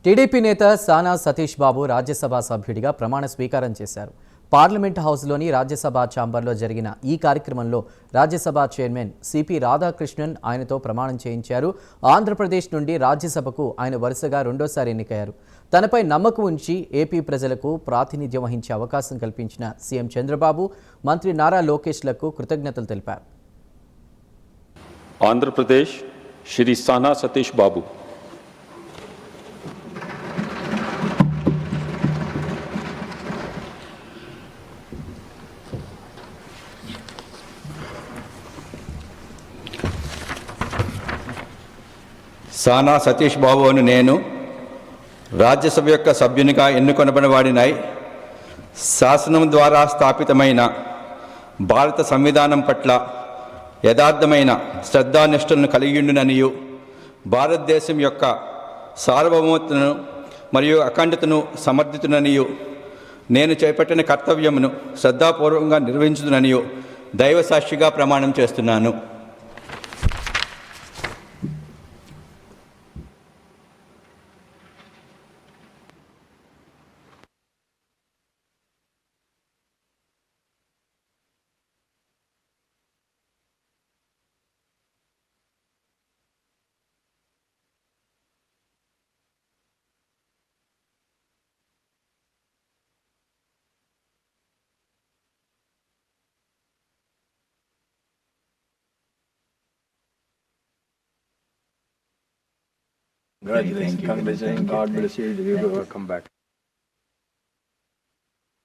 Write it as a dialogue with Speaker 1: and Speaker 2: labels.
Speaker 1: TDP నేత సానా సతీష్ బాబు రాజ్యసభ సభ్యుడిగా ప్రమాణ స్వీకారం చేశారు. పార్లమెంట్ హౌస్లోని రాజ్యసభ ఛాంబర్లో జరిగిన ఈ కార్యక్రమంలో రాజ్యసభ చైర్మన్ సిపి రాధాకృష్ణన్ ఆయనతో ప్రమాణం చేయించారు. ఆంధ్రప్రదేశ్ నుండి రాజ్యసభకు ఆయన వరుసగా రెండోసారి ఎన్నికయ్యారు. తనపై నమ్మకం ఉంచి ఏపీ ప్రజలకు ప్రాతినిధ్యం వహించే అవకాశం కల్పించిన సీఎం చంద్రబాబు, మంత్రి నారా లోకేష్లకు కృతజ్ఞతలు తెలిపారు.
Speaker 2: ఆంధ్రప్రదేశ్ శ్రీ సానా సతీష్ బాబు.
Speaker 3: సానా సతీష్ బాబు అని నేను రాజ్యసభ యొక్క సభ్యునిగా ఎన్నుకొనబడినవాడినై శాసనం ద్వారా స్థాపితమైన భారత సంవిధానం పట్ల యథార్థమైన శ్రద్ధానిష్టలను కలిగియుండుననియు, భారతదేశం యొక్క సార్వభౌమతను మరియు అఖండతను సమర్థితుననియు, నేను చేపట్టిన కర్తవ్యమును శ్రద్ధాపూర్వకంగా నిర్వహించుననియు దైవ సాక్షిగా ప్రమాణం చేస్తున్నాను.
Speaker 4: Congratulations. God bless you. You will come back.